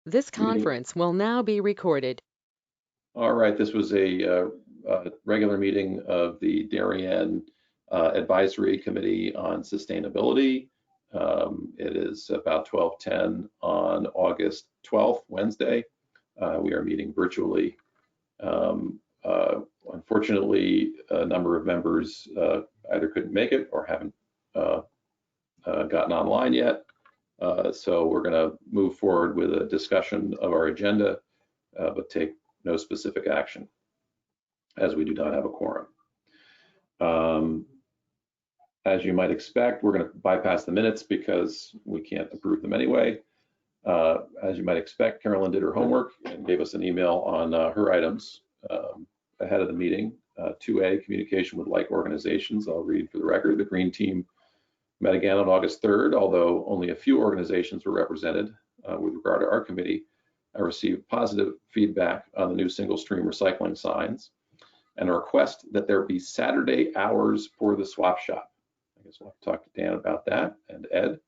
This Meeting. conference will now be recorded. All right, this was a regular meeting of the Darien Advisory Committee on Sustainability. It is about 12:10 on August 12th, Wednesday. We are meeting virtually. Unfortunately, a number of members either couldn't make it or haven't gotten online yet. So we're going to move forward with a discussion of our agenda, but take no specific action, as we do not have a quorum. As you might expect, we're going to bypass the minutes because we can't approve them anyway. As you might expect, Carolyn did her homework and gave us an email on her items ahead of the meeting. 2A, communication with like organizations. I'll read for the record. The Green Team met again on August 3rd, although only a few organizations were represented with regard to our committee. I received positive feedback on the new single stream recycling signs and a request that there be Saturday hours for the swap shop. I guess we'll have to talk to Dan about that and Ed.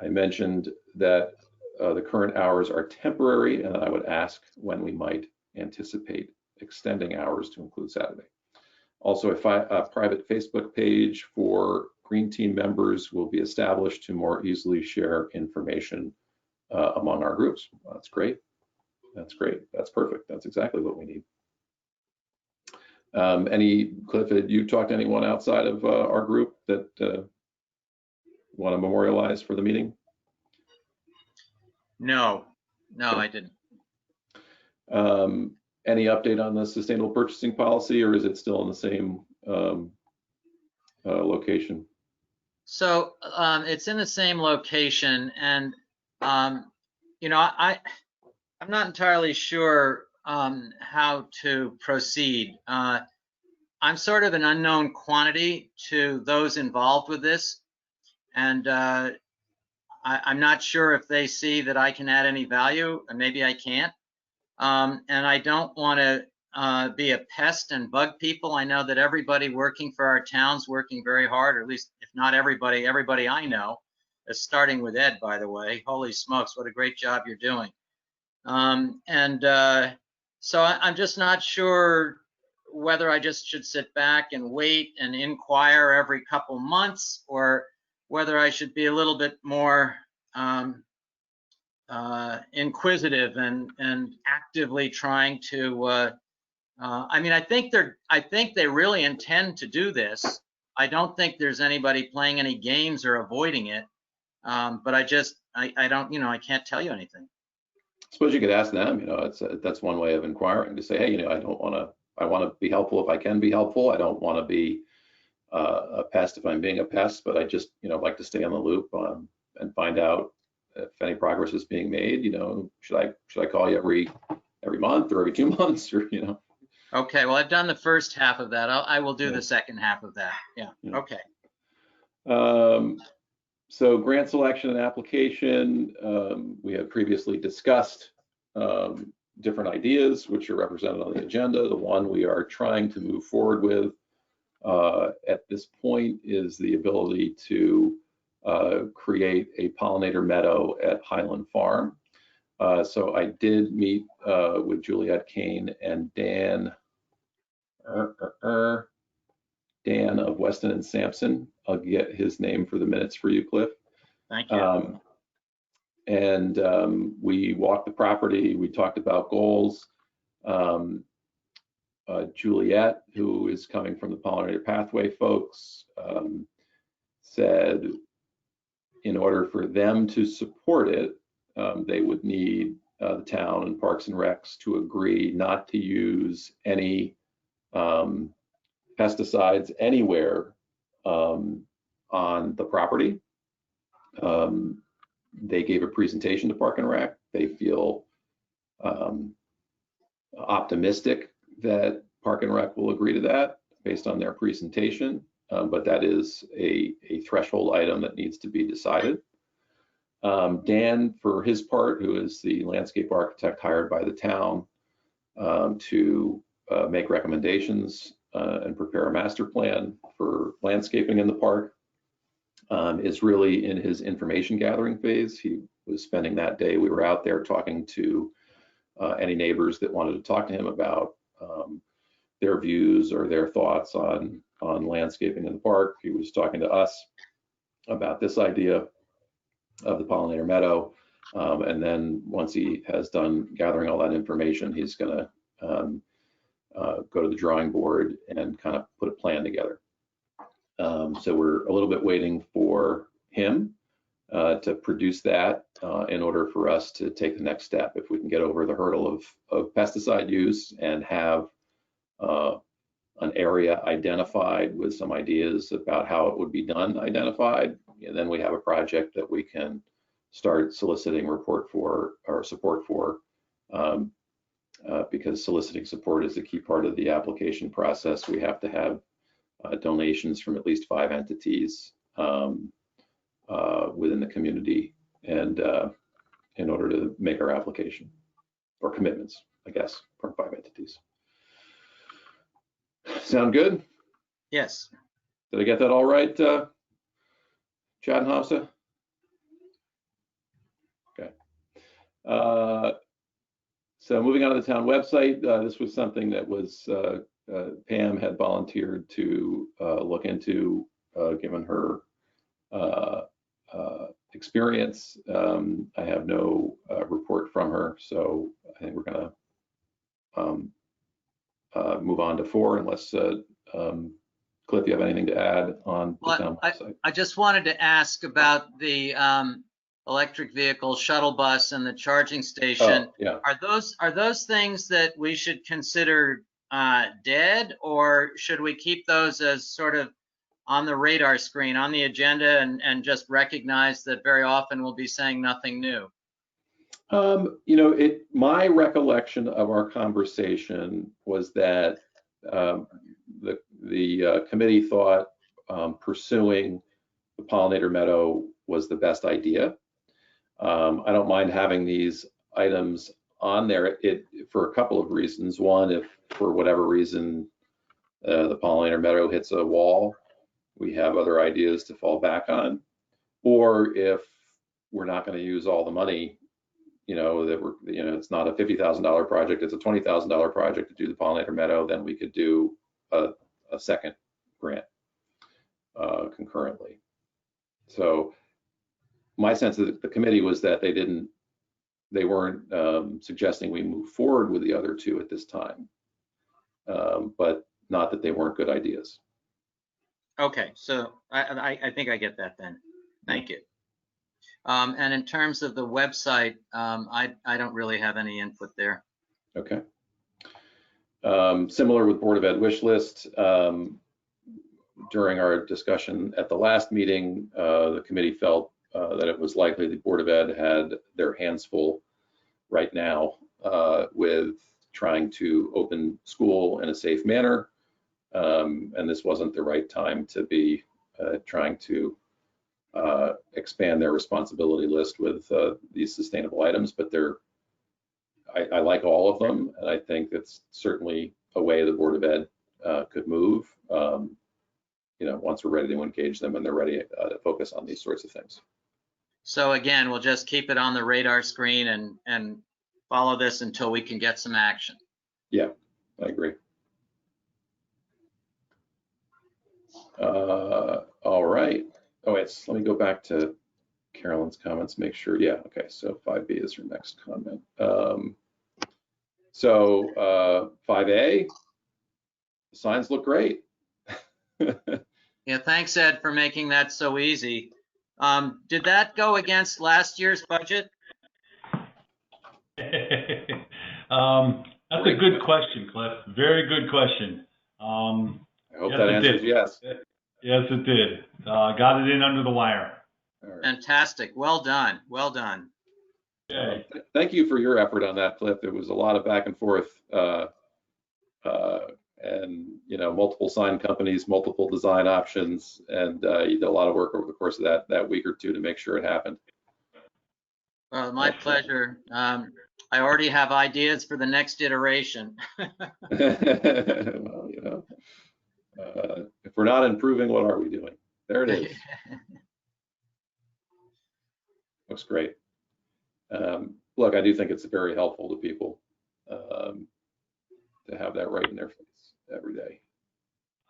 I mentioned that the current hours are temporary and I would ask when we might anticipate extending hours to include Saturday. Also, a private Facebook page for Green Team members will be established to more easily share information among our groups. Well, that's great. That's great. That's perfect. That's exactly what we need. Cliff, had you talked to anyone outside of our group that want to memorialize for the meeting? No, I didn't. Any update on the sustainable purchasing policy, or is it still in the same location? So it's in the same location, and you know, I'm not entirely sure how to proceed. I'm sort of an unknown quantity to those involved with this, and I'm not sure if they see that I can add any value, and maybe I can't. And I don't want to be a pest and bug people. I know that everybody working for our town's working very hard, or at least if not everybody, everybody I know, starting with Ed, by the way. Holy smokes, what a great job you're doing. So I'm just not sure whether I just should sit back and wait and inquire every couple months, or whether I should be a little bit more inquisitive and actively trying to. I mean, I think they really intend to do this. I don't think there's anybody playing any games or avoiding it. But I don't, you know, I can't tell you anything. I suppose you could ask them. You know, that's one way of inquiring, to say, hey, you know, I want to be helpful if I can be helpful. I don't want to be a pest if I'm being a pest, but I just, you know, like to stay on the loop and find out if any progress is being made. You know, should I call you every month or every 2 months, or, you know? Okay, well, I've done the first half of that. I will do the second half of that. Yeah. Okay. So grant selection and application, we have previously discussed different ideas which are represented on the agenda. The one we are trying to move forward with at this point is the ability to create a pollinator meadow at Highland Farm. So I did meet with Juliet Kane and Dan of Weston and Sampson. I'll get his name for the minutes for you, Cliff. Thank you. We walked the property. We talked about goals. Juliet, who is coming from the Pollinator Pathway folks, said in order for them to support it, they would need the town and Parks and Recs to agree not to use any pesticides anywhere on the property. They gave a presentation to Park and Rec. They feel optimistic that Park and Rec will agree to that based on their presentation, but that is a threshold item that needs to be decided. Dan, for his part, who is the landscape architect hired by the town to make recommendations and prepare a master plan for landscaping in the park, is really in his information gathering phase. He was spending that day. We were out there talking to any neighbors that wanted to talk to him about their views or their thoughts on landscaping in the park. He was talking to us about this idea of the pollinator meadow. And then once he has done gathering all that information, he's going to go to the drawing board and kind of put a plan together. So we're a little bit waiting for him to produce that in order for us to take the next step. If we can get over the hurdle of pesticide use and have an area identified with some ideas about how it would be done identified, and then we have a project that we can start soliciting support for, because soliciting support is a key part of the application process. We have to have donations from at least 5 entities within the community, and in order to make our application, or commitments, I guess, from 5 entities. Sound good? Yes. Did I get that all right, Chad and Hafsa? Okay. So moving on to the town website, this was something that was Pam had volunteered to look into, given her experience. I have no report from her, so I think we're going to move on to 4, unless Cliff, you have anything to add on the town website? I just wanted to ask about the electric vehicle shuttle bus and the charging station. Oh, yeah. Are those things that we should consider dead, or should we keep those as sort of on the radar screen, on the agenda, and just recognize that very often we'll be saying nothing new? You know, my recollection of our conversation was that the committee thought pursuing the pollinator meadow was the best idea. I don't mind having these items on there for a couple of reasons. One, if for whatever reason the pollinator meadow hits a wall, we have other ideas to fall back on. Or if we're not going to use all the money, it's not a $50,000 project, it's a $20,000 project to do the pollinator meadow, then we could do a second grant concurrently. So my sense of the committee was that they weren't suggesting we move forward with the other 2 at this time, but not that they weren't good ideas. Okay, so I think I get that then. Thank you. And in terms of the website, I don't really have any input there. Okay. Similar with Board of Ed wish list. During our discussion at the last meeting, the committee felt that it was likely the Board of Ed had their hands full right now with trying to open school in a safe manner. And this wasn't the right time to be trying to expand their responsibility list with these sustainable items, but I like all of them, and I think it's certainly a way the Board of Ed could move, once we're ready to engage them and they're ready to focus on these sorts of things. So again, we'll just keep it on the radar screen and follow this until we can get some action. Yeah, I agree. All right. Oh, let me go back to Carolyn's comments, make sure. Yeah, okay, so 5B is your next comment. So 5A, the signs look great. Yeah, thanks, Ed, for making that so easy. Did that go against last year's budget? That's a good question, Cliff. Very good question. I hope that answers yes. Yes, it did. Got it in under the wire. Right. Fantastic. Well done. Well done. Okay. Thank you for your effort on that, Cliff. There was a lot of back and forth, and multiple sign companies, multiple design options, and you did a lot of work over the course of that week or 2 to make sure it happened. Well, my pleasure. I already have ideas for the next iteration. Well, if we're not improving, what are we doing? There it is. Looks great. Look, I do think it's very helpful to people to have that right in their face every day.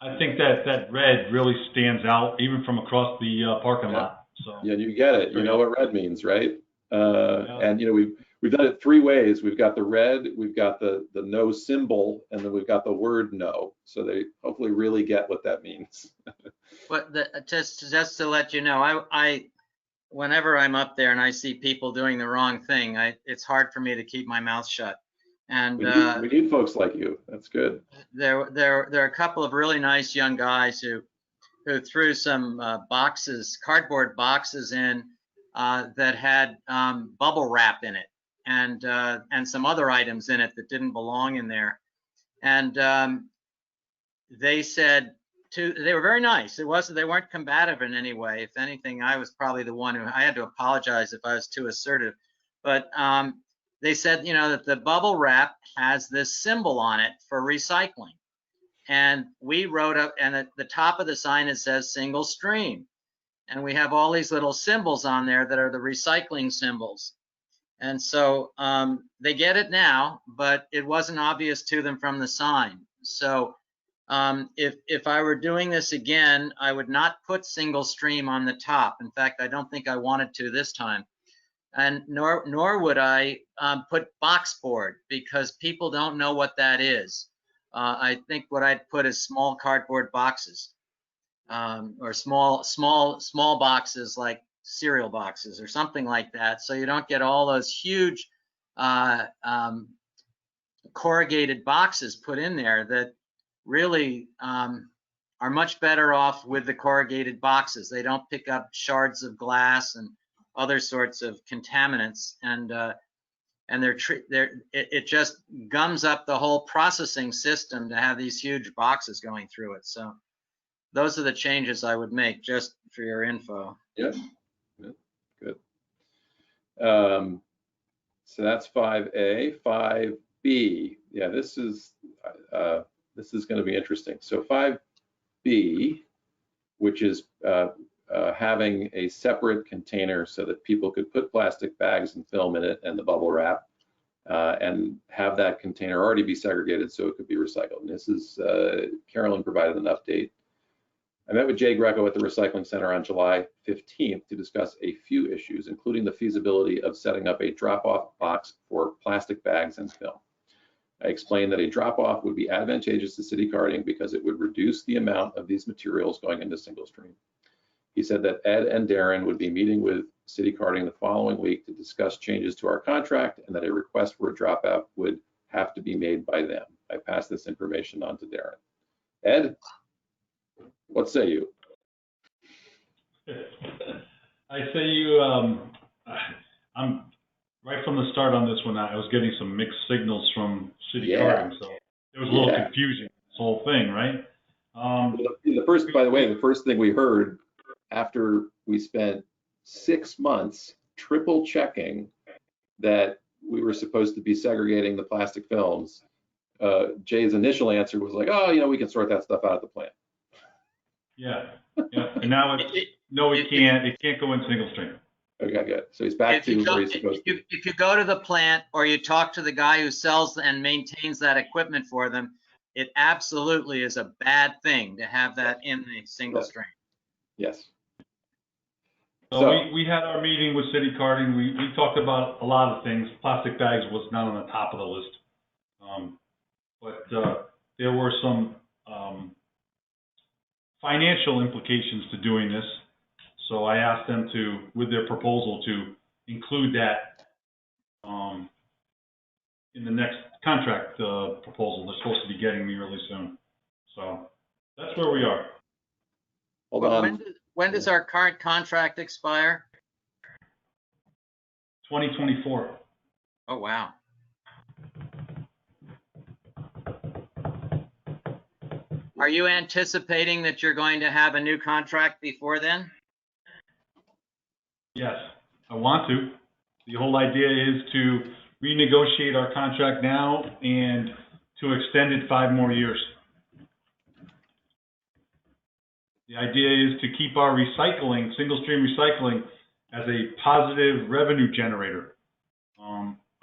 I think that red really stands out even from across the parking lot. So yeah, you get it. You know what red means, right? And you know, we've done it 3 ways. We've got the red, we've got the no symbol, and then we've got the word no. So they hopefully really get what that means. But just to let you know, I whenever I'm up there and I see people doing the wrong thing, it's hard for me to keep my mouth shut. And we need folks like you. That's good. There are a couple of really nice young guys who threw some cardboard boxes in that had bubble wrap in it, and some other items in it that didn't belong in there. And they said they were very nice. They weren't combative in any way. If anything, I was probably the one I had to apologize if I was too assertive. But they said, you know, that the bubble wrap has this symbol on it for recycling. And we wrote up, and at the top of the sign it says single stream. And we have all these little symbols on there that are the recycling symbols. And so they get it now, but it wasn't obvious to them from the sign. So if I were doing this again, I would not put single stream on the top. In fact, I don't think I wanted to this time. And nor would I put box board, because people don't know what that is. I think what I'd put is small cardboard boxes, or small boxes like cereal boxes or something like that, so you don't get all those huge corrugated boxes put in there that really are much better off with the corrugated boxes. They don't pick up shards of glass and other sorts of contaminants, and it just gums up the whole processing system to have these huge boxes going through it. So those are the changes I would make, just for your info. Yeah, good. So that's 5A. 5B, yeah, this is going to be interesting. So 5B, which is having a separate container so that people could put plastic bags and film in it and the bubble wrap, and have that container already be segregated so it could be recycled. And this is, Carolyn provided an update. I met with Jay Greco at the Recycling Center on July 15th to discuss a few issues, including the feasibility of setting up a drop-off box for plastic bags and film. I explained that a drop-off would be advantageous to city carding because it would reduce the amount of these materials going into single stream. He said that Ed and Darren would be meeting with city carding the following week to discuss changes to our contract, and that a request for a dropout would have to be made by them. I passed this information on to Darren. Ed, what say you? I say you, I'm right from the start on this one. I was getting some mixed signals from city carding, so there was a little confusion, this whole thing, right? By the way, the first thing we heard after we spent 6 months triple checking that we were supposed to be segregating the plastic films, Jay's initial answer was like, oh, you know, we can sort that stuff out at the plant. Yeah. And now it's, no, it can't go in single stream. Okay, good. So he's back to where he's supposed to be. If you go to the plant or you talk to the guy who sells and maintains that equipment for them, it absolutely is a bad thing to have that in the single stream. Yes. So we had our meeting with city carding. We talked about a lot of things. Plastic bags was not on the top of the list. But there were some financial implications to doing this. So I asked them to, with their proposal, to include that in the next contract proposal. They're supposed to be getting me really soon. So that's where we are. Hold on. When does our current contract expire? 2024. Oh, wow. Are you anticipating that you're going to have a new contract before then? Yes, I want to. The whole idea is to renegotiate our contract now and to extend it 5 more years. The idea is to keep our recycling, single stream recycling, as a positive revenue generator.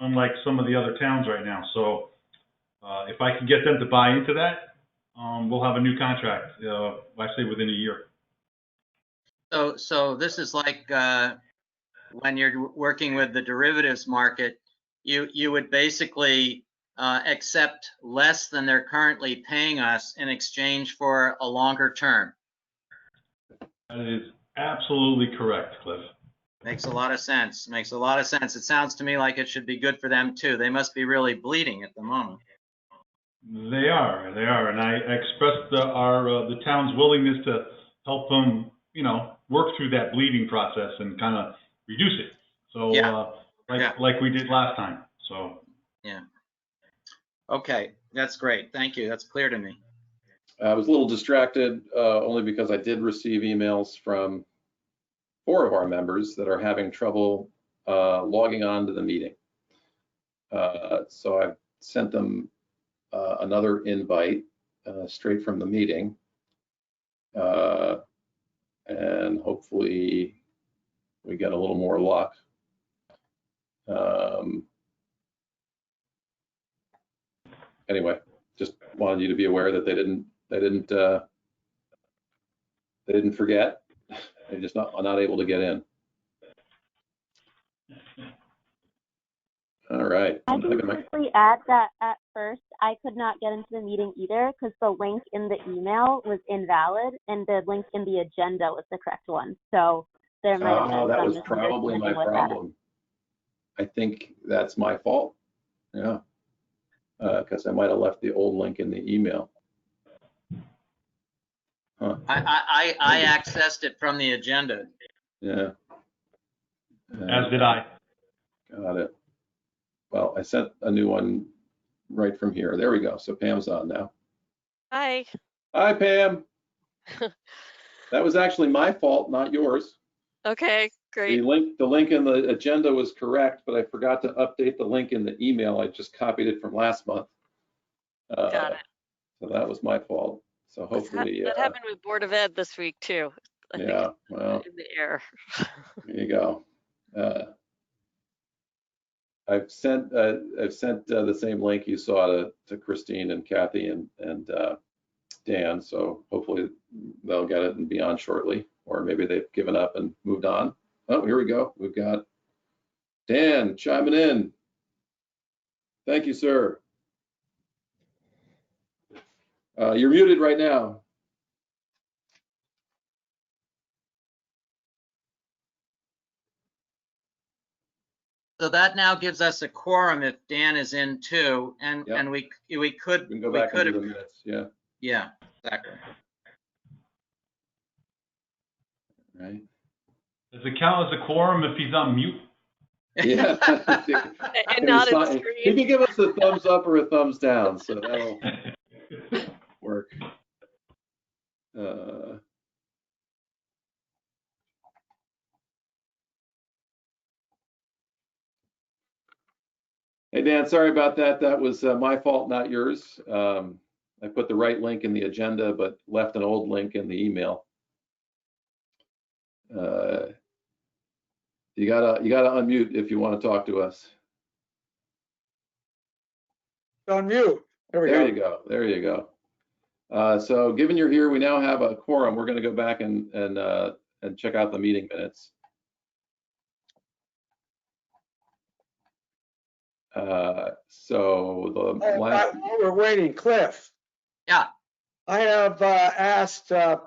unlike some of the other towns right now. So if I can get them to buy into that, we'll have a new contract, I say within a year. So this is like when you're working with the derivatives market, you would basically accept less than they're currently paying us in exchange for a longer term. That is absolutely correct, Cliff. Makes a lot of sense. Makes a lot of sense. It sounds to me like it should be good for them too. They must be really bleeding at the moment. They are, and I expressed the town's willingness to help them, work through that bleeding process and kind of reduce it. So, Yeah. like we did last time. So. Yeah. Okay, that's great. Thank you. That's clear to me. I was a little distracted only because I did receive emails from 4 of our members that are having trouble logging on to the meeting. So I've sent them another invite straight from the meeting. And hopefully we get a little more luck. Anyway, just wanted you to be aware that they didn't forget. They're just not able to get in. All right. I can quickly add that at first I could not get into the meeting either because the link in the email was invalid and the link in the agenda was the correct one. So there might have been that some was probably my problem. I think that's my fault. Yeah. Because I might have left the old link in the email. Huh. I accessed it from the agenda. Yeah. As did I. Got it. Well, I sent a new one right from here. There we go. So Pam's on now. Hi. Hi, Pam. That was actually my fault, not yours. Okay, great. The link in the agenda was correct, but I forgot to update the link in the email. I just copied it from last month. Got it. So that was my fault. So hopefully that happened with Board of Ed this week too. I think yeah, well, in the air. there you go. I've sent the same link you saw to Christine and Kathy and Dan. So hopefully they'll get it and be on shortly, or maybe they've given up and moved on. Oh, here we go. We've got Dan chiming in. Thank you, sir. You're muted right now. So that now gives us a quorum if Dan is in too, and Yep. and we could We can go back and do the minutes. Yeah. Yeah, exactly. Right. Does it count as a quorum if he's on mute? Yeah. And not in He screen. can give us a thumbs up or a thumbs down, so that'll work. Hey, Dan, sorry about that. That was my fault, not yours. I put the right link in the agenda, but left an old link in the email. You gotta unmute if you want to talk to us. Unmute. There we go. There you go. There you go. So given you're here, we now have a quorum. We're going to go back and check out the meeting minutes. So the last. While we're waiting, Cliff. Yeah. I have asked to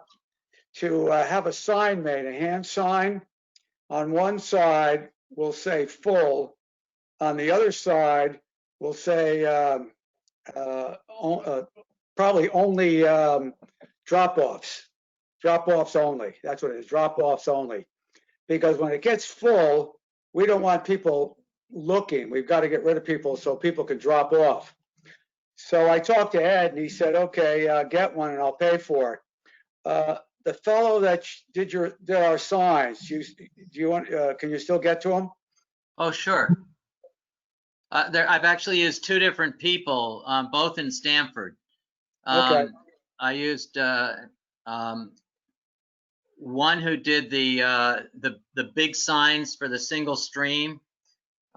have a sign made, a hand sign. On one side will say full. On the other side will say probably only drop-offs. Drop-offs only. That's what it is, drop-offs only. Because when it gets full, we don't want people looking. We've got to get rid of people so people can drop off. So I talked to Ed and he said, okay, get one and I'll pay for it. The fellow that did our signs, do you want, can you still get to him? Oh, sure. I've actually used 2 different people, both in Stamford. Okay. I used one who did the big signs for the single stream,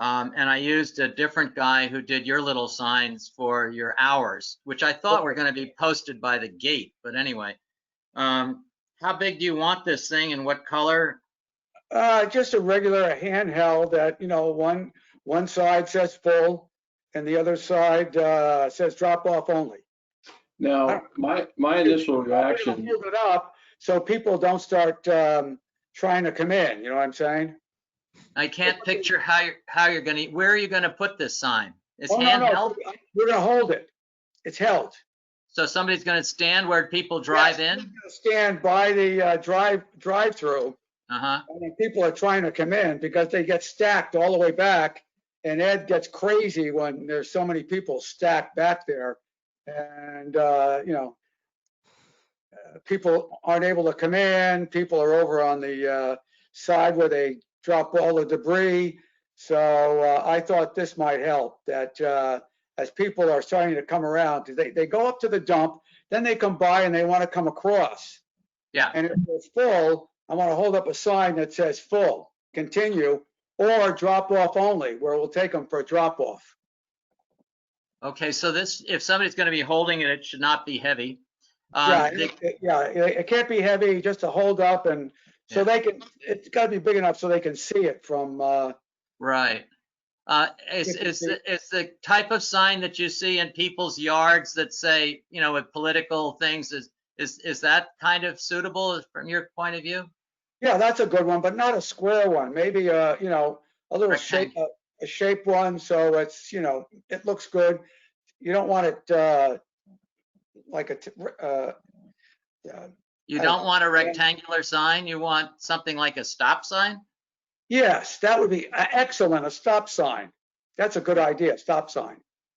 And I used a different guy who did your little signs for your hours, which I thought were going to be posted by the gate. But anyway, how big do you want this thing and what color? Just a regular handheld that, one side says full and the other side says drop off only. Now, my initial reaction, Hold it up so people don't start trying to come in. You know what I'm saying? I can't picture how you're going to, where are you going to put this sign? It's No. handheld? We're going to hold it. It's held. So somebody's going to stand where people drive Yes, in? we're gonna stand by the drive-through. Uh-huh. And then people are trying to come in because they get stacked all the way back. And Ed gets crazy when there's so many people stacked back there. And, people aren't able to come in. People are over on the side where they drop all the debris. So I thought this might help, that as people are starting to come around, they go up to the dump, then they come by and they want to come across. Yeah. And if it's full, I want to hold up a sign that says full, continue, or drop off only, where we'll take them for a drop off. Okay, so this, if somebody's going to be holding it, it should not be heavy. It can't be heavy, just to hold up, and so they can, it's got to be big enough so they can see it from. Right. Is the type of sign that you see in people's yards that say, with political things, is that kind of suitable from your point of view? Yeah, that's a good one, but not a square one. Maybe a little shape, a shape one, so it's, it looks good. You don't want it like a. You don't want a rectangular sign? You want something like a stop sign? Yes, that would be excellent. A stop sign. That's a good idea. Stop sign.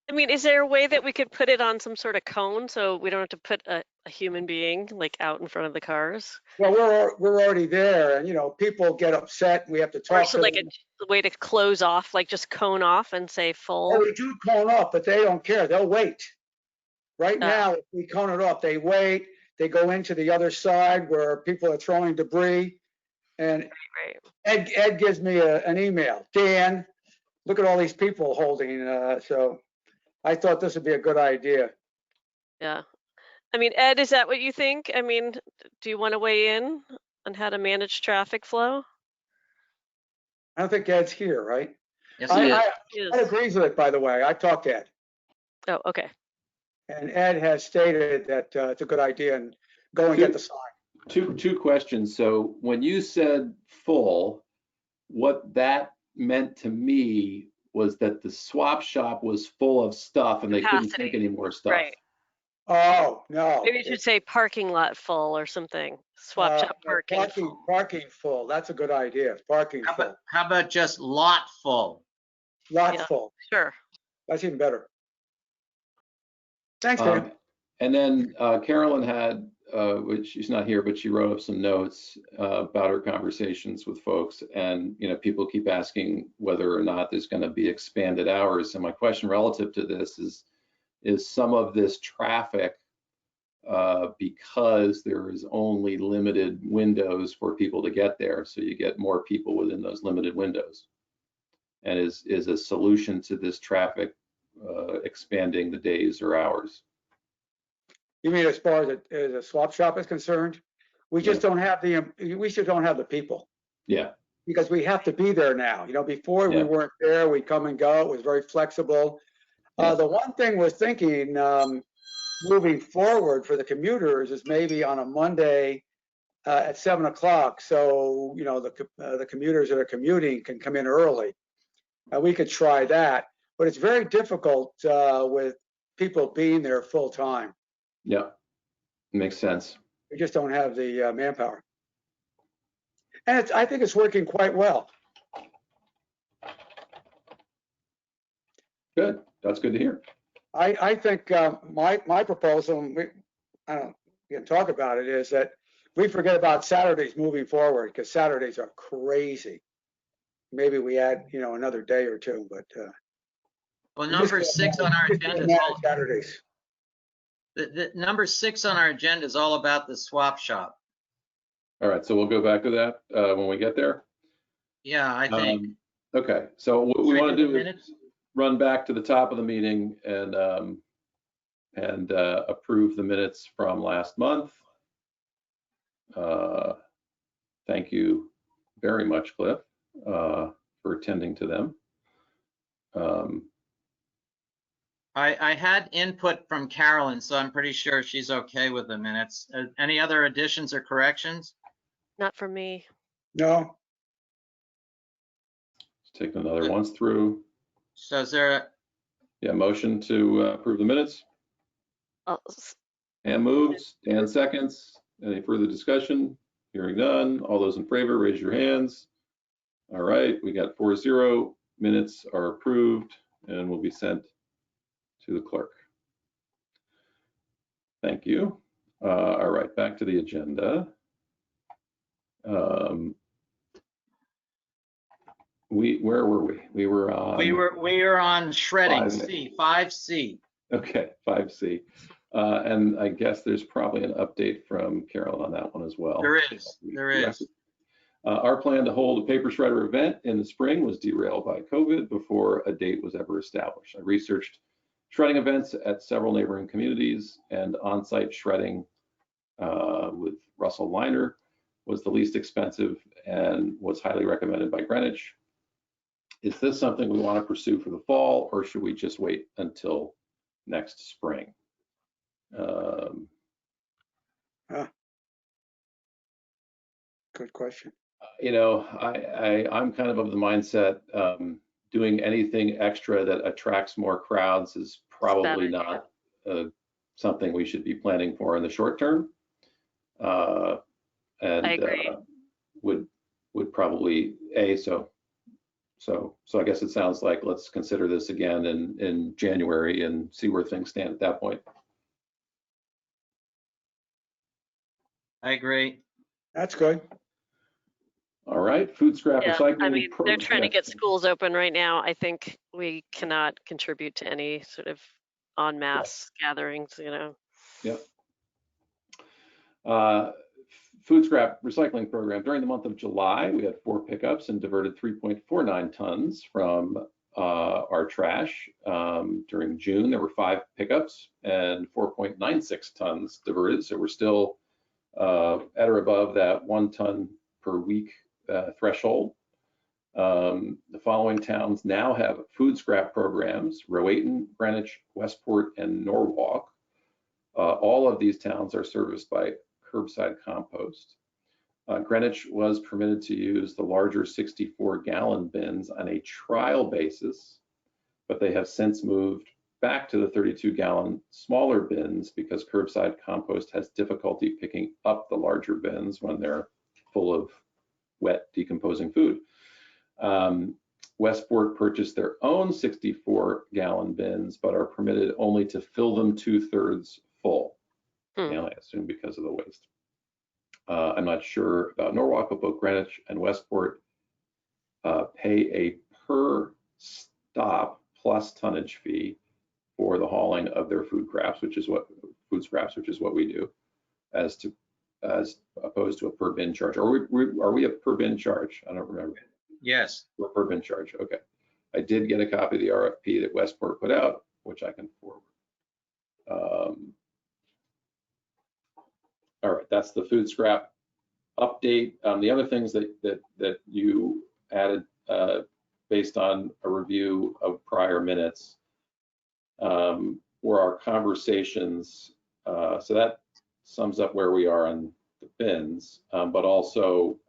I mean, is there a way that we could put it on some sort of cone so we don't have to put a human being like out in front of the cars? Well, we're already there, and people get upset, and we have to talk to like them. a way to close off, like just cone off and say full. Oh, we do cone off, but they don't care. They'll wait. Right now, if we cone it off, they wait. They go into the other side where people are throwing debris. And right. Ed gives me an email. Dan, look at all these people holding. So I thought this would be a good idea. Yeah. I mean, Ed, is that what you think? I mean, do you want to weigh in on how to manage traffic flow? I don't think Ed's here, right? Yes, he is. Ed agrees with it, by the way. I talked to Ed. Oh, okay. And Ed has stated that it's a good idea, and go and get the sign. Two questions. So when you said full, what that meant to me was that the swap shop was full of stuff and they couldn't take any more stuff. Right. Oh, no. Maybe you should say parking lot full or something. Swap shop parking full. Parking full. That's a good idea. Parking full. How about just lot full? Lot full. Sure. That's even better. Thanks, Dan. And then Carolyn had, which she's not here, but she wrote up some notes about her conversations with folks. And, people keep asking whether or not there's going to be expanded hours. And my question relative to this is some of this traffic because there is only limited windows for people to get there. So you get more people within those limited windows. And is a solution to this traffic expanding the days or hours? You mean as far as a swap shop is concerned? We just don't have the people. Yeah. Because we have to be there now. Before we weren't there, we come and go. It was very flexible. The one thing we're thinking moving forward for the commuters is maybe on a Monday at 7 o'clock. So, the commuters that are commuting can come in early. We could try that, but it's very difficult with people being there full time. Yeah, makes sense. We just don't have the manpower. And I think it's working quite well. Good. That's good to hear. I think my proposal, we can talk about it, is that we forget about Saturdays moving forward, because Saturdays are crazy. Maybe we add, another day or two, but. Well, number 6 on our agenda is all Saturdays. The number 6 on our agenda is all about the swap shop. All right, so we'll go back to that when we get there. Yeah, I think. Okay, so what we Should want to the do minutes? is run back to the top of the meeting and approve the minutes from last month. Thank you very much, Cliff, for attending to them. I had input from Carolyn, so I'm pretty sure she's okay with the minutes. Any other additions or corrections? Not for me. No, Let's take another once through. So is there, Yeah, motion to approve the minutes. Oh, Ann moves, Dan seconds. Any further discussion? Hearing none. All those in favor, raise your hands. All right, we got 4-0. Minutes are approved and will be sent to the clerk. Thank you. All right, back to the agenda. Where were we? We were on. we were on shredding, 5. C, 5C. Okay, 5C. And I guess there's probably an update from Carol on that one as well. There is. Our plan to hold a paper shredder event in the spring was derailed by COVID before a date was ever established. I researched shredding events at several neighboring communities, and on-site shredding with Russell Liner was the least expensive and was highly recommended by Greenwich. Is this something we want to pursue for the fall, or should we just wait until next spring? good question. You know, I'm kind of the mindset, doing anything extra that attracts more crowds is probably not something we should be planning for in the short term. And I agree. would probably so I guess it sounds like let's consider this again in January and see where things stand at that point. I agree. That's good. All right, food scrap Yeah, recycling. I mean, they're trying to get Yes. schools open right now. I think we cannot contribute to any sort of en masse gatherings, you know. Yep. Food scrap recycling program. During the month of July, we had 4 pickups and diverted 3.49 tons from our trash. During June, there were 5 pickups and 4.96 tons diverted. So we're still at or above that 1 ton per week threshold. The following towns now have food scrap programs: Rowayton, Greenwich, Westport, and Norwalk. All of these towns are serviced by curbside compost. Greenwich was permitted to use the larger 64-gallon bins on a trial basis, but they have since moved back to the 32-gallon smaller bins because curbside compost has difficulty picking up the larger bins when they're full of wet, decomposing food. Westport purchased their own 64-gallon bins, but are permitted only to fill them 2/3 full. I assume because of the waste. I'm not sure about Norwalk, but both Greenwich and Westport pay a per stop plus tonnage fee for the hauling of their food scraps, which is what we do, as opposed to a per bin charge. Are we a per bin charge? I don't remember. Yes. We're per bin charge. Okay. I did get a copy of the RFP that Westport put out, which I can forward. All right, that's the food scrap update. The other things that you added based on a review of prior minutes were our conversations. So that sums up where we are on the bins, but also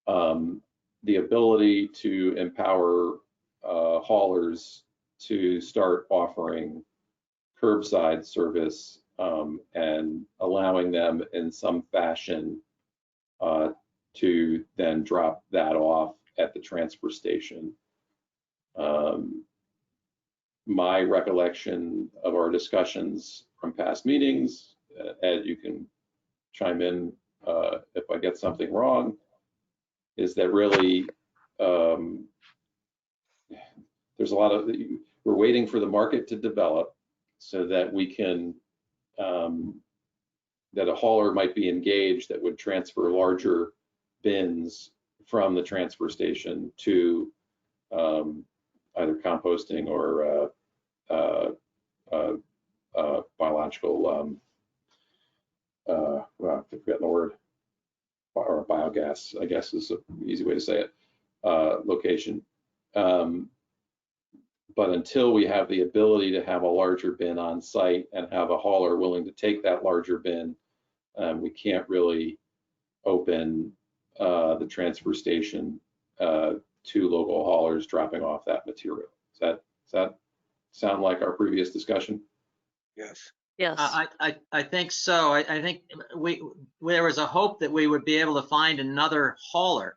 the ability to empower haulers to start offering curbside service and allowing them in some fashion to then drop that off at the transfer station. My recollection of our discussions from past meetings, Ed, you can chime in if I get something wrong, is that really there's a lot of, we're waiting for the market to develop so that we can, that a hauler might be engaged that would transfer larger bins from the transfer station to either composting or biological, well, I've forgotten the word, or biogas, I guess is an easy way to say it, location. But until we have the ability to have a larger bin on site and have a hauler willing to take that larger bin, we can't really open the transfer station to local haulers dropping off that material. Does that sound like our previous discussion? Yes. Yes. I think so. I think there was a hope that we would be able to find another hauler,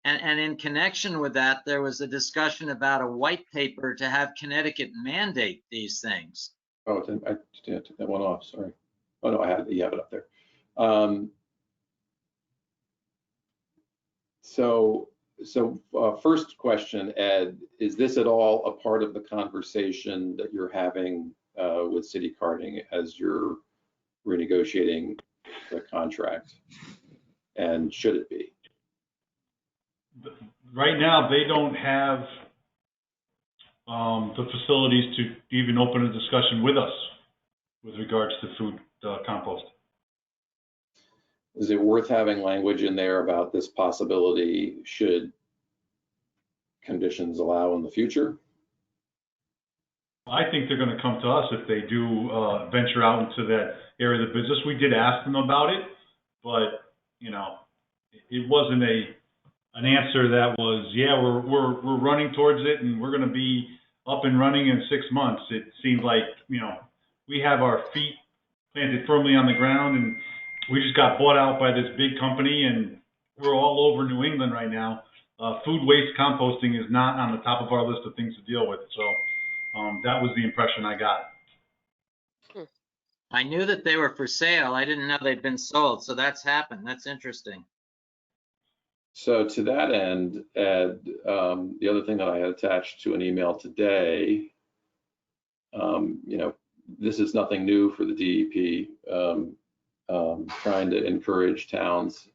and in connection with that, there was a discussion about a white paper to have Connecticut mandate these things. Oh, I took that one off. Sorry. Oh no, you have it up there. So first question, Ed, is this at all a part of the conversation that you're having with City Carting as you're renegotiating the contract? And should it be? Right now, they don't have the facilities to even open a discussion with us with regards to food compost. Is it worth having language in there about this possibility should conditions allow in the future? I think they're going to come to us if they do venture out into that area of the business. We did ask them about it, but it wasn't an answer that was, yeah, we're running towards it and we're going to be up and running in 6 months. It seemed like we have our feet planted firmly on the ground, and we just got bought out by this big company, and we're all over New England right now. Food waste composting is not on the top of our list of things to deal with. So that was the impression I got. I knew that they were for sale. I didn't know they'd been sold. So that's happened. That's interesting. So to that end, Ed, the other thing that I had attached to an email today, this is nothing new for the DEP, trying to encourage towns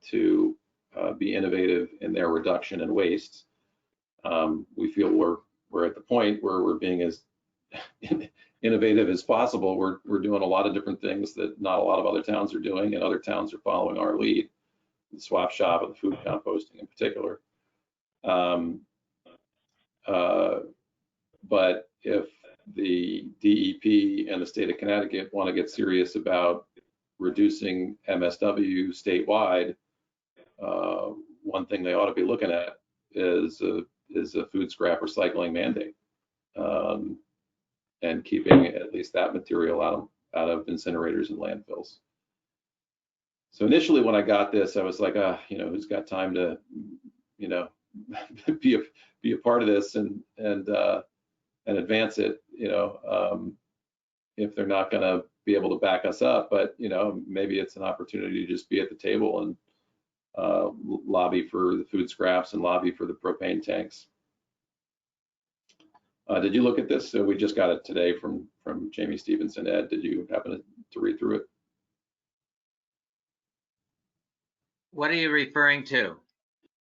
to be innovative in their reduction in waste. We feel we're at the point where we're being as innovative as possible. We're doing a lot of different things that not a lot of other towns are doing, and other towns are following our lead. The swap shop and the food composting in particular. But if the DEP and the state of Connecticut want to get serious about reducing MSW statewide, one thing they ought to be looking at is a food scrap recycling mandate, and keeping at least that material out of incinerators and landfills. So initially, when I got this, I was like, who's got time to, be a part of this and advance it, if they're not going to be able to back us up. But maybe it's an opportunity to just be at the table and lobby for the food scraps and lobby for the propane tanks. Did you look at this? So we just got it today from Jamie Stevenson. Ed, did you happen to read through it? What are you referring to?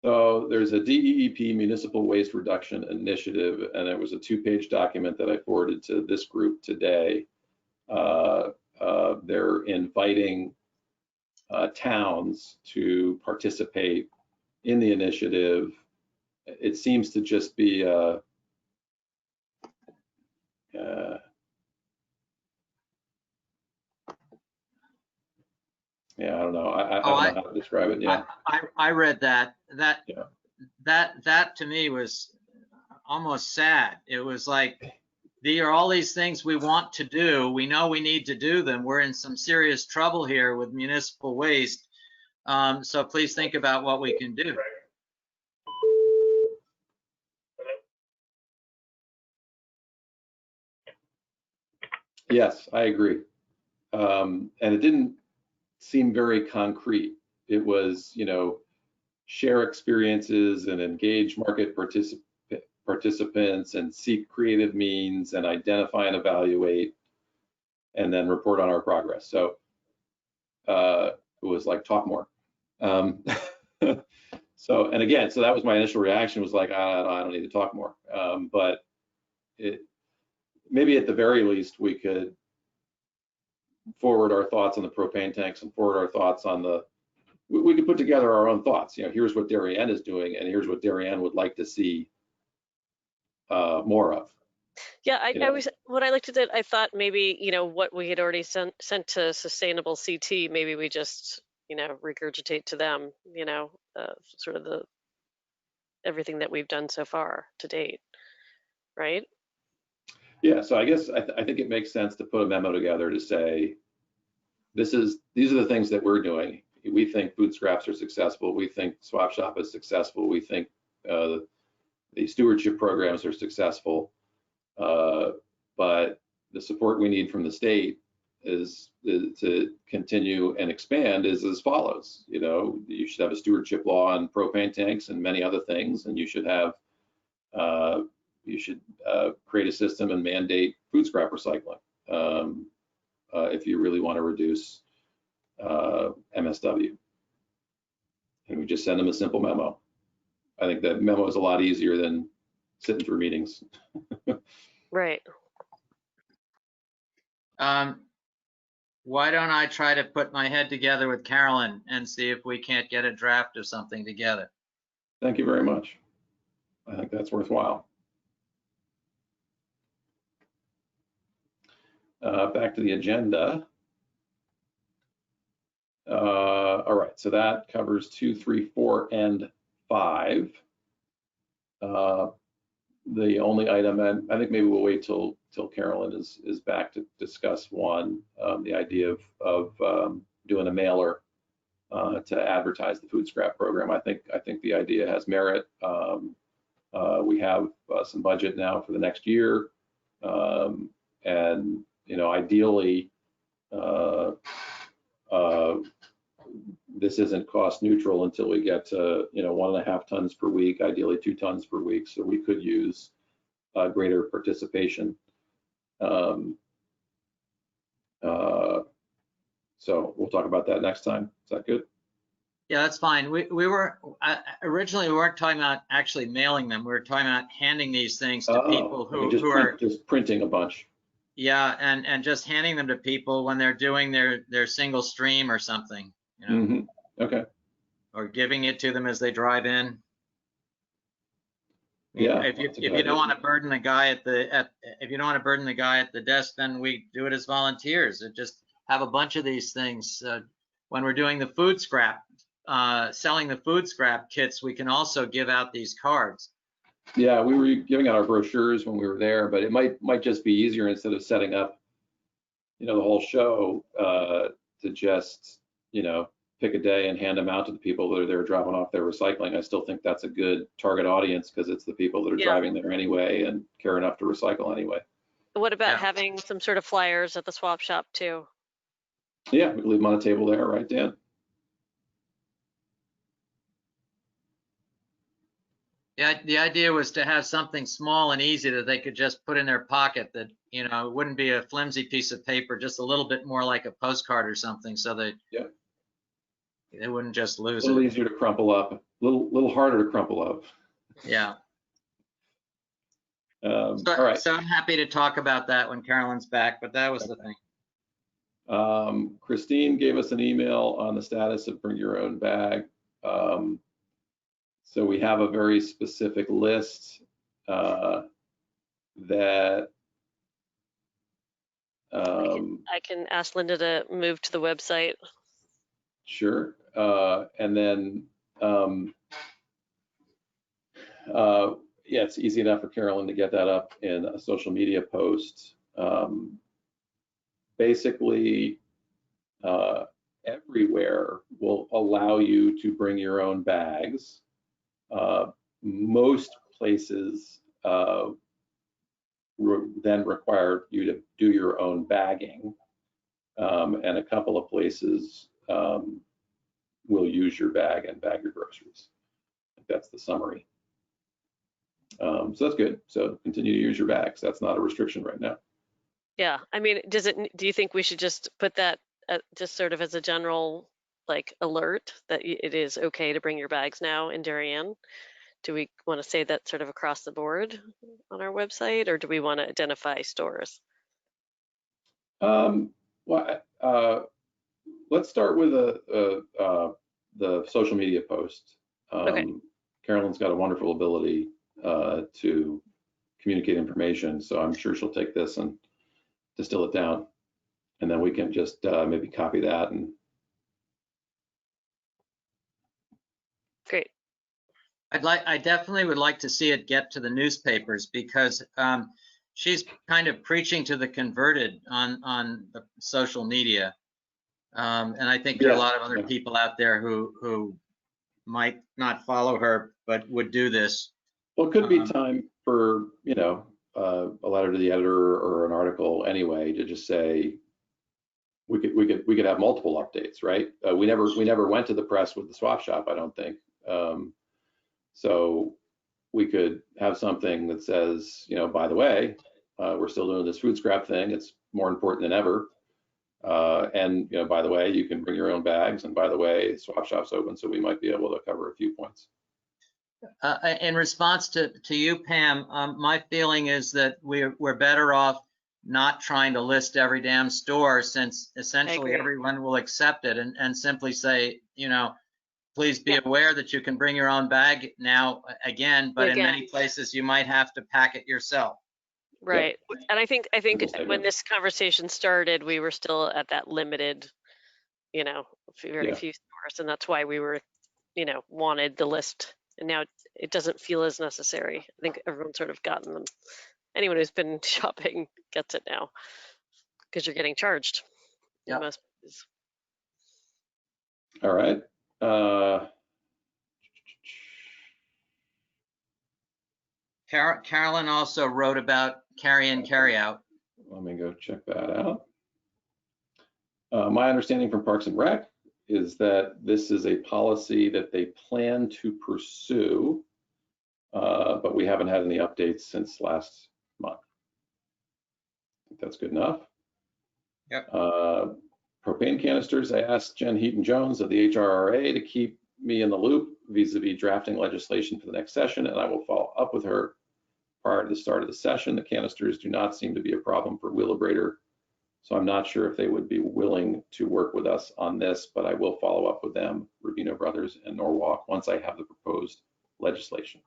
So there's a DEP Municipal Waste Reduction Initiative, and it was a 2-page document that I forwarded to this group today. They're inviting towns to participate in the initiative. It seems to just be yeah, I don't know. I don't know how to describe it. Yeah, I read that. Yeah. That to me was almost sad. It was like, these are all these things we want to do. We know we need to do them. We're in some serious trouble here with municipal waste. So please think about what we can do. Yes, I agree. And it didn't seem very concrete. It was, share experiences and engage market participants and seek creative means and identify and evaluate and then report on our progress. So it was like talk more. So So, and again, so that was my initial reaction, was like, I don't need to talk more. But maybe at the very least, we could forward our thoughts on the propane tanks and forward our thoughts on we could put together our own thoughts. Here's what Darien is doing, and here's what Darien would like to see more of. Yeah, I was, when I looked at it, I thought maybe, what we had already sent to Sustainable CT, maybe we just, regurgitate to them, sort of everything that we've done so far to date, right? Yeah, so I guess I think it makes sense to put a memo together to say, these are the things that we're doing. We think food scraps are successful. We think Swap Shop is successful. We think the stewardship programs are successful. But the support we need from the state is to continue and expand is as follows. You should have a stewardship law on propane tanks and many other things, and you should have create a system and mandate food scrap recycling if you really want to reduce MSW. And we just send them a simple memo. I think that memo is a lot easier than sitting through meetings. Right. Why don't I try to put my head together with Carolyn and see if we can't get a draft of something together? Thank you very much. I think that's worthwhile. Back to the agenda. All right, so that covers 2, 3, 4, and 5. The only item, and I think maybe we'll wait till Carolyn is back to discuss 1, the idea of doing a mailer to advertise the food scrap program. I think the idea has merit. We have some budget now for the next year, and ideally, this isn't cost neutral until we get to 1.5 tons per week, ideally 2 tons per week. So we could use greater participation. So we'll talk about that next time. Is that good? Yeah, that's fine. We were originally we weren't talking about actually mailing them. We were talking about handing these things to people who are just printing a bunch. Yeah, and just handing them to people when they're doing their single stream or something, Okay. or giving it to them as they drive in. Yeah. If you don't want to burden the guy at the desk, then we do it as volunteers. Just have a bunch of these things. When we're doing the food scrap, selling the food scrap kits, we can also give out these cards. Yeah, we were giving out our brochures when we were there, but it might just be easier, instead of setting up, the whole show, to just, pick a day and hand them out to the people that are there dropping off their recycling. I still think that's a good target audience, because it's the people that are driving there anyway and care enough to recycle anyway. What about having some sort of flyers at the swap shop too? Yeah, we can leave them on the table there, right, Dan? Yeah, the idea was to have something small and easy that they could just put in their pocket, that it wouldn't be a flimsy piece of paper, just a little bit more like a postcard or something, so that they wouldn't just lose it. A little easier to crumple up, a little harder to crumple up. Yeah. All right. So I'm happy to talk about that when Carolyn's back, but that was the thing. Christine gave us an email on the status of bring your own bag. So we have a very specific list that I can ask Linda to move to the website. Sure. And then, yeah, it's easy enough for Carolyn to get that up in a social media post. Basically, everywhere will allow you to bring your own bags. Most places then require you to do your own bagging, and a couple of places will use your bag and bag your groceries. That's the summary. So that's good. So continue to use your bags. That's not a restriction right now. Yeah, I mean, do you think we should just put that just sort of as a general like alert that it is okay to bring your bags now in Darien? Do we want to say that sort of across the board on our website, or do we want to identify stores? Well, let's start with the social media post. Okay. Carolyn's got a wonderful ability to communicate information, so I'm sure she'll take this and distill it down, and then we can just maybe copy that. And Great. I definitely would like to see it get to the newspapers, because she's kind of preaching to the converted on the social media. And I think there are a lot of other people out there who might not follow her, but would do this. well, it could be time for, you know, a letter to the editor or an article anyway, to just say we could have multiple updates, right? We never went to the press with the swap shop, I don't think. So we could have something that says, you know, by the way, we're still doing this food scrap thing. It's more important than ever. And, you know, by the way, you can bring your own bags. And by the way, swap shop's open, so we might be able to cover a few points. In response to you, Pam, my feeling is that we're better off not trying to list every damn store, since essentially everyone will accept it, and simply say, you know, please be aware that you can bring your own bag now again, but in many places you might have to pack it yourself. Right. And I think when this conversation started, we were still at that limited, you know, very few stores, and that's why we were, you know, wanted the list. And now it doesn't feel as necessary. I think everyone's sort of gotten them. Anyone who's been shopping gets it now, because you're getting charged. Yeah. All right. Carolyn also wrote about carry in, carry out. Let me go check that out. My understanding from Parks and Rec is that this is a policy that they plan to pursue, but we haven't had any updates since last month. I think that's good enough. Yep. Propane canisters, I asked Jen Heaton-Jones of the HRRA to keep me in the loop vis-a-vis drafting legislation for the next session, and I will follow up with her prior to the start of the session. The canisters do not seem to be a problem for Wheelabrator, so I'm not sure if they would be willing to work with us on this, but I will follow up with them, Rubino Brothers and Norwalk, once I have the proposed legislation.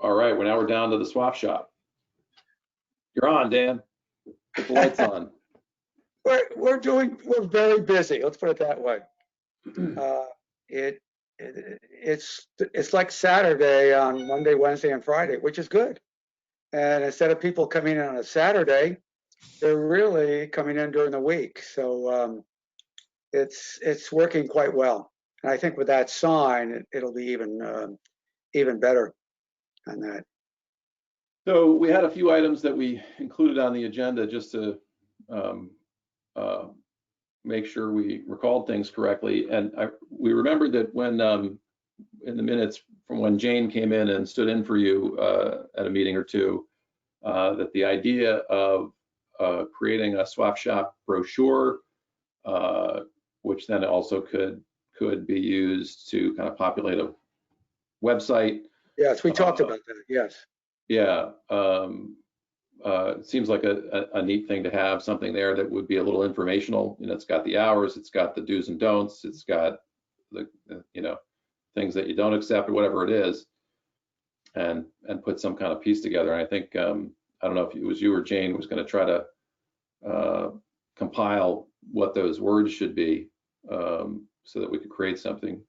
All right, well, now we're down to the swap shop. You're on, Dan. Put the lights on. We're very busy. Let's put it that way. It's like Saturday on Monday, Wednesday, and Friday, which is good. And instead of people coming in on a Saturday, they're really coming in during the week. So it's working quite well. And I think with that sign, it'll be even better on that. So we had a few items that we included on the agenda just to make sure we recalled things correctly. And we remembered that when in the minutes from when Jane came in and stood in for you at a meeting or two, that the idea of creating a swap shop brochure, which then also could be used to kind of populate a website. Yes, we talked about that. Yes. Yeah. It seems like a neat thing to have something there that would be a little informational. You know, it's got the hours, it's got the do's and don'ts, it's got the you know, things that you don't accept or whatever it is, and put some kind of piece together. And I think I don't know if it was you or Jane was going to try to compile what those words should be so that we could create something.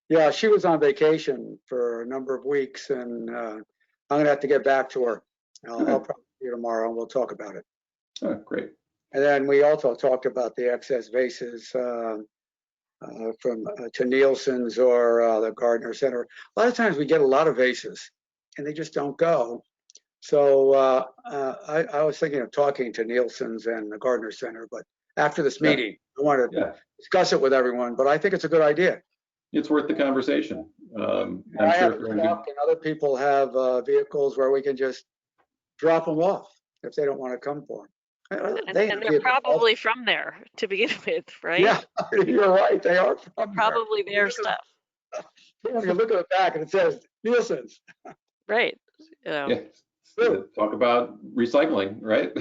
Yeah, she was on vacation for a number of weeks, and I'm going to have to get back to her. I'll probably see you tomorrow, and we'll talk about it. Oh, great. And then we also talked about the excess vases from to Nielsen's or the Gardner Center. A lot of times we get a lot of vases, and they just don't go. So I was thinking of talking to Nielsen's and the Gardner Center, but after this meeting, I want to discuss it with everyone. But I think it's a good idea. It's worth the conversation. I'm I sure have a truck, and other people have vehicles where we can just drop them off if they don't want to come for them. And They they're probably from there to begin with, right? Yeah, you're right. They are from there. Probably their stuff. You look at the back and it says Nielsen's. Right. You know. Yeah. Talk about recycling, right?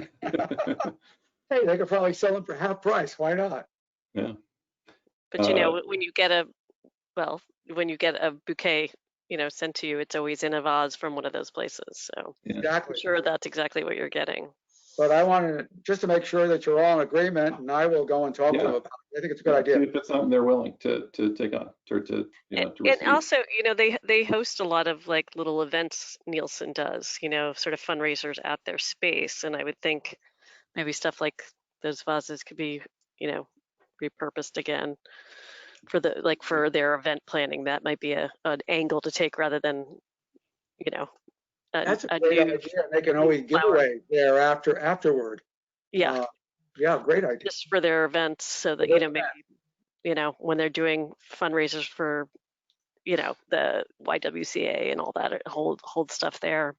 Hey, they could probably sell them for half price. Why not? Yeah. But you know, when you get a bouquet, you know, sent to you, it's always in a vase from one of those places. So Exactly. I'm sure that's exactly what you're getting. But I wanted just to make sure that you're all in agreement, and I will go and talk to them about it. I think it's a good idea. See if it's something they're willing to take on or to And receive. also, you know, they host a lot of like little events. Nielsen does, you know, sort of fundraisers at their space, and I would think maybe stuff like those vases could be, you know, repurposed again for their event planning. That might be an angle to take rather than, you know, That's a great idea. They can always give away there afterward. Yeah. Yeah, great idea. Just for their events, so that, you know, maybe, you know, when they're doing fundraisers for, you know, the YWCA and all that, hold stuff there.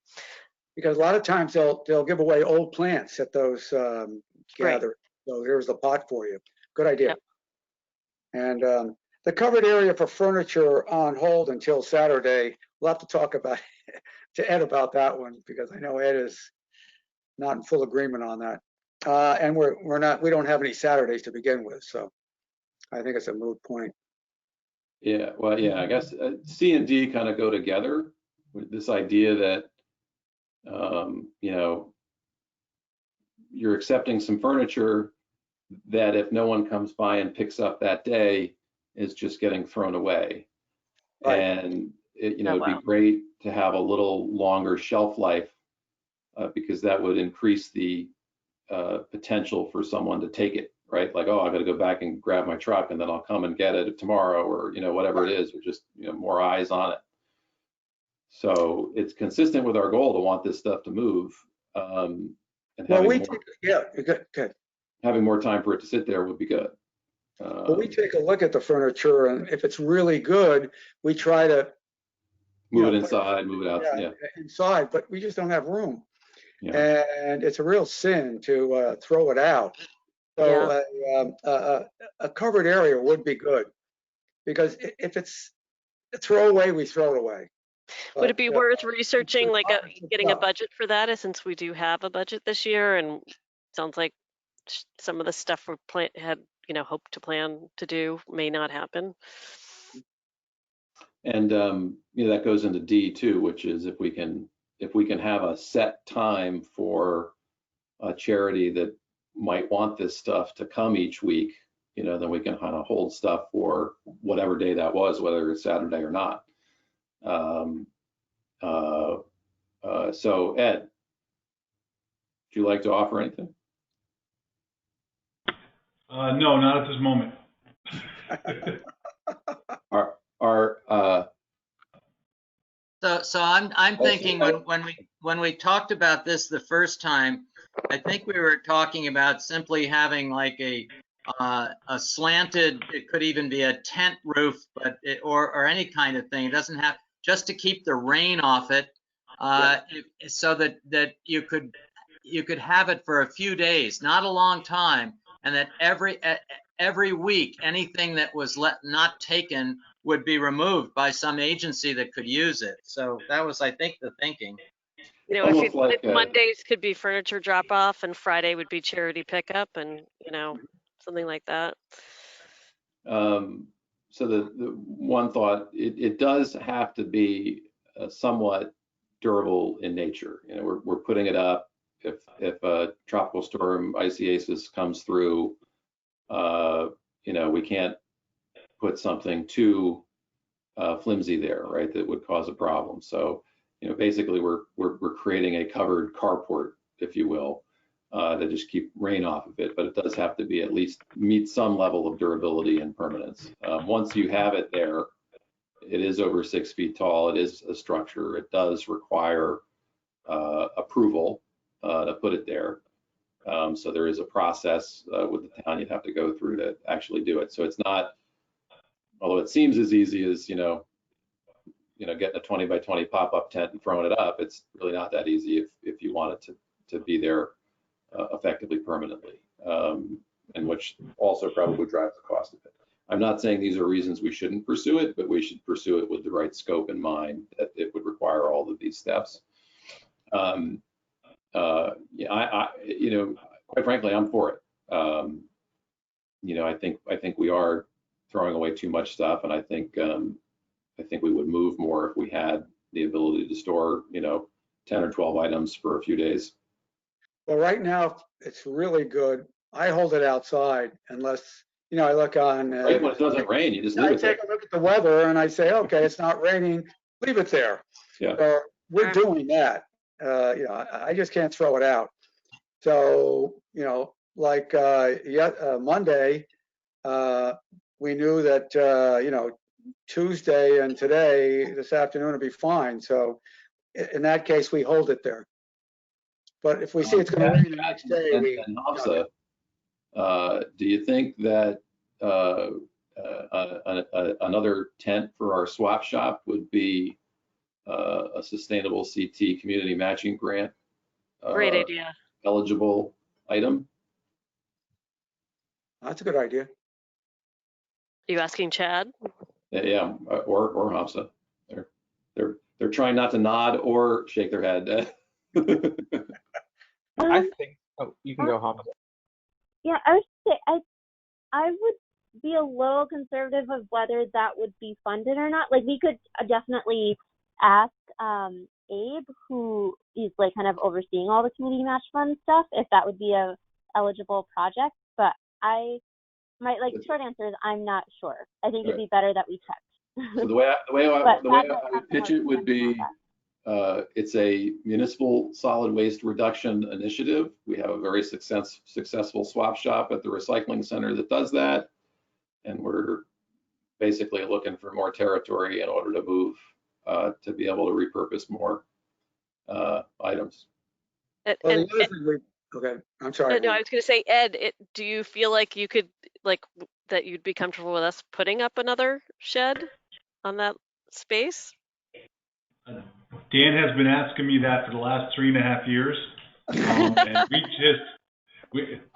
Because a lot of times they'll give away old plants at those gatherings. So here's the pot for you. Good idea. Yep. And the covered area for furniture on hold until Saturday. We'll have to talk to Ed about that one, because I know Ed is not in full agreement on that. And we don't have any Saturdays to begin with, so I think it's a moot point. Yeah, well, yeah, I guess C and D kind of go together with this idea that, you know, you're accepting some furniture that if no one comes by and picks up that day is just getting thrown away. Right. And you know, it'd be great to have a little longer shelf life because that would increase the potential for someone to take it, right? Like, oh, I got to go back and grab my truck and then I'll come and get it tomorrow, or, you know, whatever it is, or just, you know, more eyes on it. So it's consistent with our goal to want this stuff to move. And having more time for it to sit there would be good. But we take a look at the furniture, and if it's really good, we try to move it inside, move it out. Yeah, inside, but we just don't have room. Yeah. And it's a real sin to throw it out. So a covered area would be good, because if it's a throwaway, we throw it away. Would it be worth researching, like getting a budget for that, since we do have a budget this year, and it sounds like some of the stuff we had, you know, hoped to plan to do may not happen. And you know, that goes into D too, which is if we can have a set time for a charity that might want this stuff to come each week, you know, then we can kind of hold stuff for whatever day that was, whether it's Saturday or not. So Ed, would you like to offer anything? No, not at this moment. So I'm thinking when we talked about this the first time, I think we were talking about simply having like a slanted, it could even be a tent roof, but or any kind of thing. It doesn't have, just to keep the rain off it, so that you could have it for a few days, not a long time, and that every week anything that was not taken would be removed by some agency that could use it. So that was, I think, the thinking. You know, if Mondays could be furniture drop off and Friday would be charity pickup, and, you know, something like that. So the one thought, it does have to be somewhat durable in nature. You know, we're putting it up. If a tropical storm, Isaias, comes through, you know, we can't put something too flimsy there, right? That would cause a problem. So, you know, basically we're creating a covered carport, if you will, to just keep rain off of it. But it does have to be at least meet some level of durability and permanence. Once you have it there, it is over 6 feet tall. It is a structure. It does require approval to put it there. So there is a process with the town you'd have to go through to actually do it. So it's not, although it seems as easy as, you know, getting a 20 by 20 pop-up tent and throwing it up, it's really not that easy if you want it to be there effectively permanently, and which also probably drives the cost of it. I'm not saying these are reasons we shouldn't pursue it, but we should pursue it with the right scope in mind, that it would require all of these steps. Yeah, you know, quite frankly, I'm for it. You know, I think we are throwing away too much stuff, and I think we would move more if we had the ability to store, you know, 10 or 12 items for a few days. Well, right now, it's really good. I hold it outside unless, you know, I look on. Right when it doesn't rain, you just leave I it there. take a look at the weather and I say, okay, it's not raining, leave it there. Yeah. So we're doing that. You know, I just can't throw it out. So, you know, like Monday, we knew that, you know, Tuesday and today, this afternoon will be fine. So in that case, we hold it there. But if we see it's going to rain the next day, and Hamza, do you think that another tent for our swap shop would be a sustainable CT community matching grant Great idea. eligible item? That's a good idea. Are you asking Chad? Yeah, or Hamza. They're trying not to nod or shake their head. I think. Oh, you can go, Hamza. Yeah, I would say I would be a little conservative of whether that would be funded or not. Like we could definitely ask Abe, who is like kind of overseeing all the community match fund stuff, if that would be a eligible project. But my short answer is I'm not sure. I think it'd be better that we checked. So the way I would pitch it would be, it's a municipal solid waste reduction initiative. We have a very successful swap shop at the recycling center that does that. And we're basically looking for more territory in order to move, to be able to repurpose more items. Okay, I'm sorry. No, I was going to say, Ed, do you feel like you could, that you'd be comfortable with us putting up another shed on that space? Dan has been asking me that for the last 3.5 years. And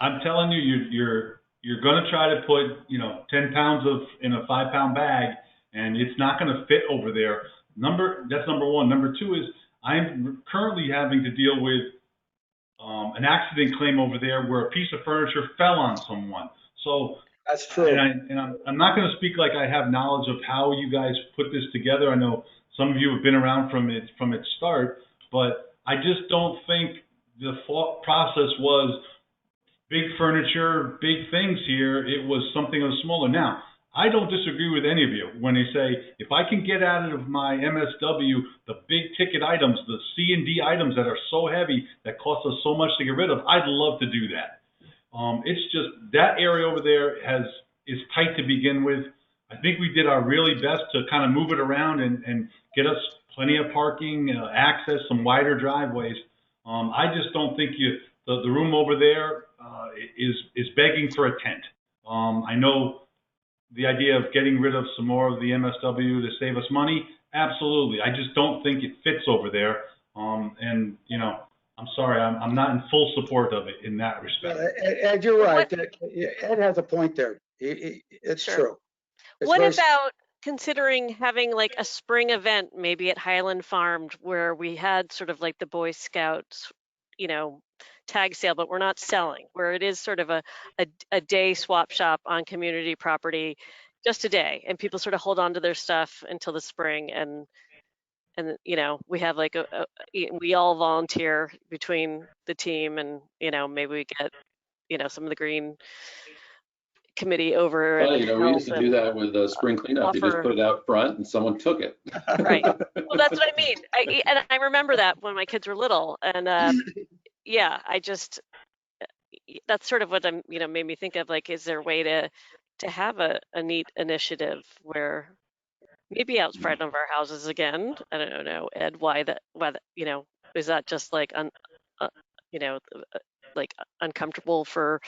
I'm telling you, you're going to try to put, you know, 10 pounds in a 5-pound bag, and it's not going to fit over there. That's number one. Number two is I'm currently having to deal with an accident claim over there where a piece of furniture fell on someone. So that's true. And I'm not going to speak like I have knowledge of how you guys put this together. I know some of you have been around from its start, but I just don't think the thought process was big furniture, big things here. It was something of smaller. Now, I don't disagree with any of you when they say, if I can get out of my MSW the big ticket items, the C and D items that are so heavy that cost us so much to get rid of, I'd love to do that. It's just that area over there is tight to begin with. I think we did our really best to kind of move it around and get us plenty of parking, access, some wider driveways. I just don't think the room over there is begging for a tent. I know the idea of getting rid of some more of the MSW to save us money, absolutely. I just don't think it fits over there. And, you know, I'm sorry, I'm not in full support of it in that respect. Ed, you're right. Ed has a point there. It's true. What about considering having like a spring event, maybe at Highland Farm, where we had sort of like the Boy Scouts, you know, tag sale, but we're not selling, where it is sort of a day swap shop on community property, just a day, and people sort of hold on to their stuff until the spring, and you know, we have like we all volunteer between the team, and you know, maybe we get, you know, some of the green committee over. Well, you know, we used to do that with the spring cleanup. You just put it out front and someone took it. Right. Well, that's what I mean. I remember that when my kids were little, and yeah, that's sort of what you know, made me think of, like, is there a way to have a neat initiative where maybe out front of our houses again? I don't know, Ed, why that, you know, is that just like you know, like uncomfortable for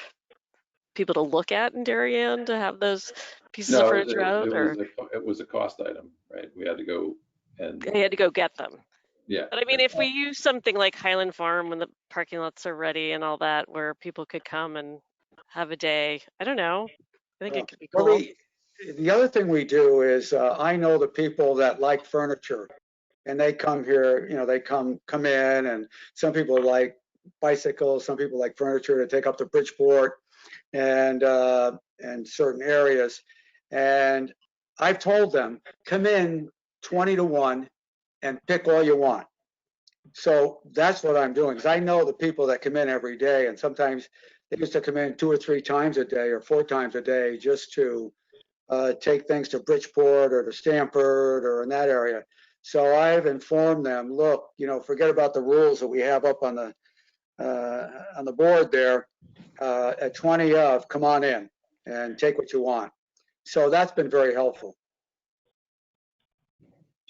people to look at in Darien to have those pieces of furniture out? It was a cost item, right? We had to go and they had to go get them. Yeah. But I mean, if we use something like Highland Farm when the parking lots are ready and all that, where people could come and have a day, I don't know. I think it could be Well, cool. the other thing we do is I know the people that like furniture, and they come here. You know, they come in, and some people like bicycles, some people like furniture to take up to Bridgeport and certain areas. And I've told them, come in 20 to 1 and pick all you want. So that's what I'm doing, because I know the people that come in every day, and sometimes they used to come in 2 or 3 times a day or 4 times a day just to take things to Bridgeport or to Stamford or in that area. So I've informed them, look, you know, forget about the rules that we have up on the board there. At 20 of, come on in and take what you want. So that's been very helpful.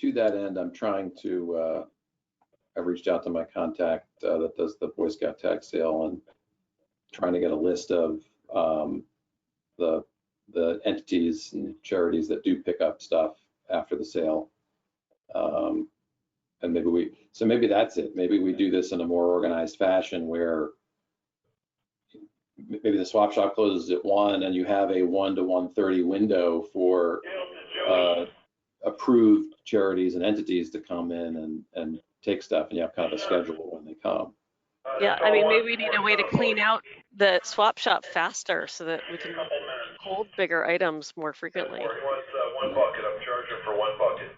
To that end, I'm trying to, I've reached out to my contact that does the Boy Scout tag sale and trying to get a list of the entities and charities that do pick up stuff after the sale. And maybe that's it. Maybe we do this in a more organized fashion where maybe the swap shop closes at 1 and you have a 1 to 1:30 window for approved charities and entities to come in and take stuff, and you have kind of a schedule when they come. Yeah, I mean, maybe we need a way to clean out the swap shop faster so that we can hold bigger items more frequently. He wants one bucket. I'm charging for 1 bucket.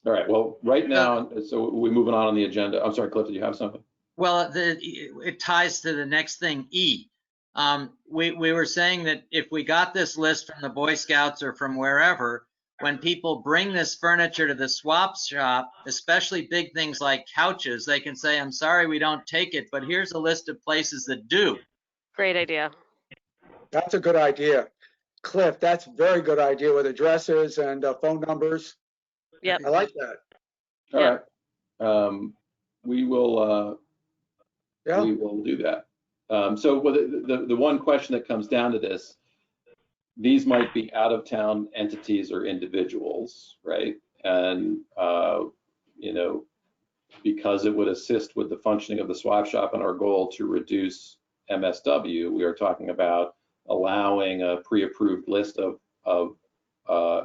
All right, well, right now, so we're moving on the agenda. I'm sorry, Cliff, did you have something? Well, it ties to the next thing, E. We were saying that if we got this list from the Boy Scouts or from wherever, when people bring this furniture to the swap shop, especially big things like couches, they can say, I'm sorry, we don't take it, but here's a list of places that do. Great idea. That's a good idea. Cliff, that's a very good idea with addresses and phone numbers. Yep. I like that. All Yeah. right. We will do that. So the one question that comes down to this, these might be out of town entities or individuals, right? And, you know, because it would assist with the functioning of the swap shop and our goal to reduce MSW, we are talking about allowing a pre-approved list of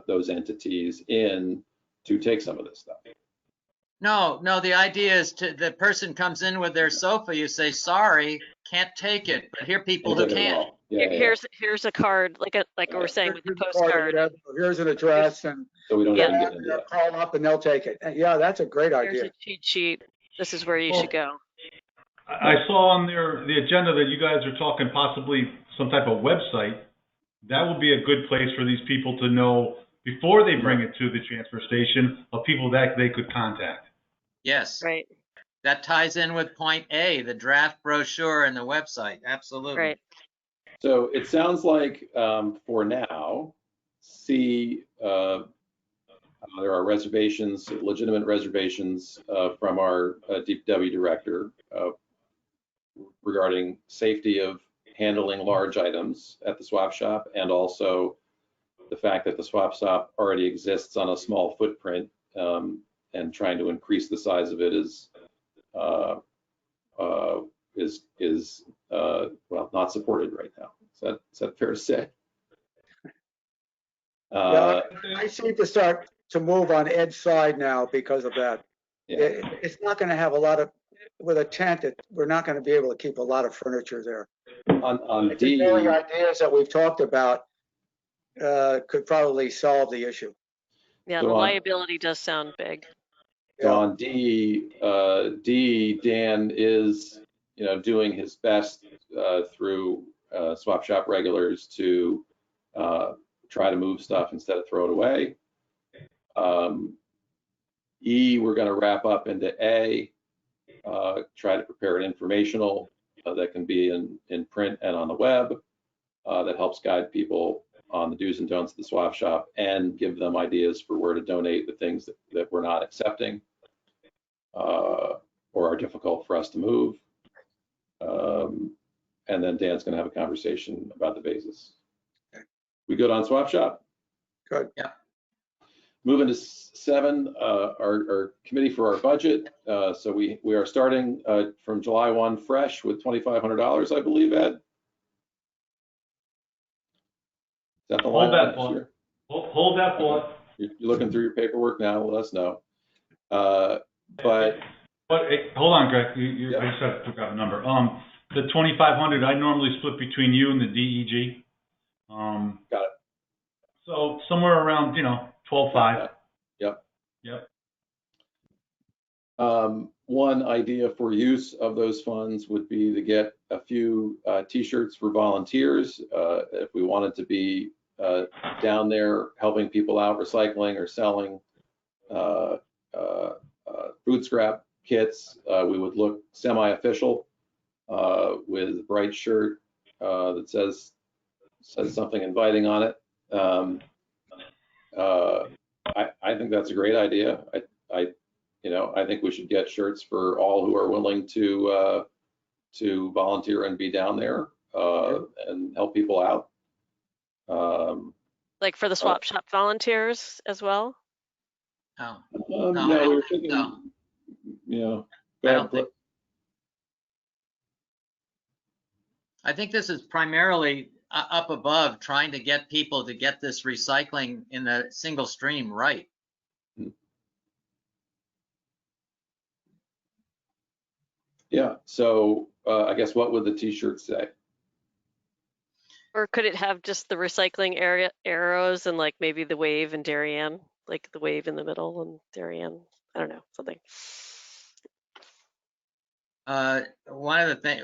those entities in to take some of this stuff. No, the idea is the person comes in with their sofa, you say, sorry, can't take it, but here are people who can. Here's a card, like we were saying with the postcard. Here's an address, and so we don't even get into that. Call up and they'll take it. Yeah, that's a great idea. Here's a cheat sheet. This is where you should go. I saw on the agenda that you guys are talking possibly some type of website. That would be a good place for these people to know before they bring it to the transfer station of people that they could contact. Yes. Right. That ties in with point A, the draft brochure and the website. Absolutely. Right. So it sounds like for now, there are reservations, legitimate reservations from our DPW director regarding safety of handling large items at the swap shop, and also the fact that the swap shop already exists on a small footprint, and trying to increase the size of it is well, not supported right now. Is that fair to say? Yeah, I seem to start to move on Ed's side now because of that. Yeah. It's not going to have a lot of, with a tent, we're not going to be able to keep a lot of furniture there. On D, the ideas that we've talked about could probably solve the issue. Yeah, so the liability does sound big. So on D, Dan is, doing his best through swap shop regulars to try to move stuff instead of throw it away. E, we're going to wrap up into A, try to prepare an informational that can be in print and on the web that helps guide people on the do's and don'ts of the swap shop and give them ideas for where to donate the things that we're not accepting or are difficult for us to move. And then Dan's going to have a conversation about the basis. We good on swap shop? Good. Yeah. Moving to 7, our committee for our budget. So we are starting from July 1 fresh with $2,500, I believe, Ed. Is that the line? Hold that thought. Hold that thought. You're looking through your paperwork now. Let us know. But hey, hold on, Greg. I just have to grab a number. The 2,500 I normally split between you and the DEG. Got it. So somewhere around 12.5. Yep. Yep. One idea for use of those funds would be to get a few T-shirts for volunteers. If we wanted to be down there helping people out, recycling or selling food scrap kits, we would look semi-official with a bright shirt that says something inviting on it. I think that's a great idea. I think we should get shirts for all who are willing to volunteer and be down there and help people out. Like for the swap shop volunteers as well? Oh, No, we were thinking, go ahead. I think this is primarily up above trying to get people to get this recycling in the single stream right. Yeah, so I guess what would the T-shirt say? Or could it have just the recycling area arrows and like maybe the wave and Darien, like the wave in the middle and Darien? I don't know, something. One of the things,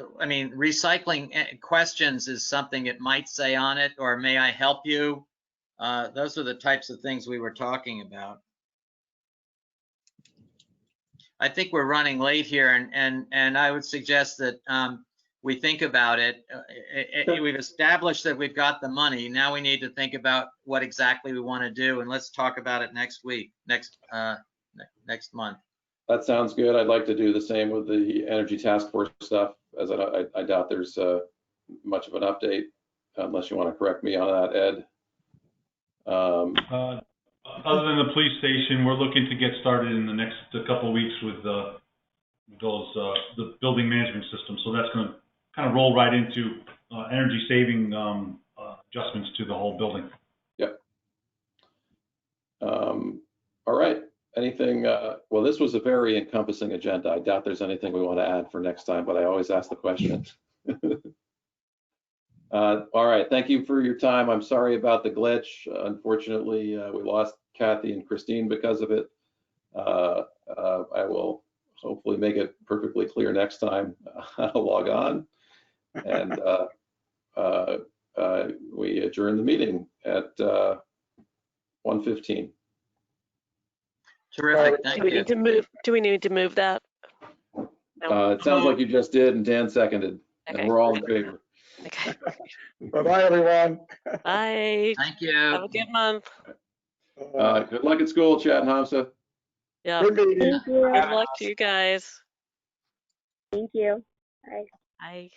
recycling questions is something it might say on it, or may I help you? Those are the types of things we were talking about. I think we're running late here, and I would suggest that we think about it. We've established that we've got the money. Now we need to think about what exactly we want to do, and let's talk about it next week, next month. That sounds good. I'd like to do the same with the Energy Task Force stuff, as I doubt there's much of an update, unless you want to correct me on that, Ed. Other than the police station, we're looking to get started in the next couple of weeks with the building management system. So that's going to kind of roll right into energy saving adjustments to the whole building. Yep. All right. Anything? Well, this was a very encompassing agenda. I doubt there's anything we want to add for next time, but I always ask the question. All right. Thank you for your time. I'm sorry about the glitch. Unfortunately, we lost Kathy and Christine because of it. I will hopefully make it perfectly clear next time how to log on. And we adjourn the meeting at 1:15. Terrific. Thank Do we need to move? Do we need to move that? No. It sounds like you just did, and Dan seconded, Okay. and we're all in favor. Okay. Bye-bye, everyone. Bye. Thank you. Have a good month. Good luck at school, Chad and Hamza. Yeah. Good meeting. Thank you. Good luck to you guys. Thank you. Bye. Bye.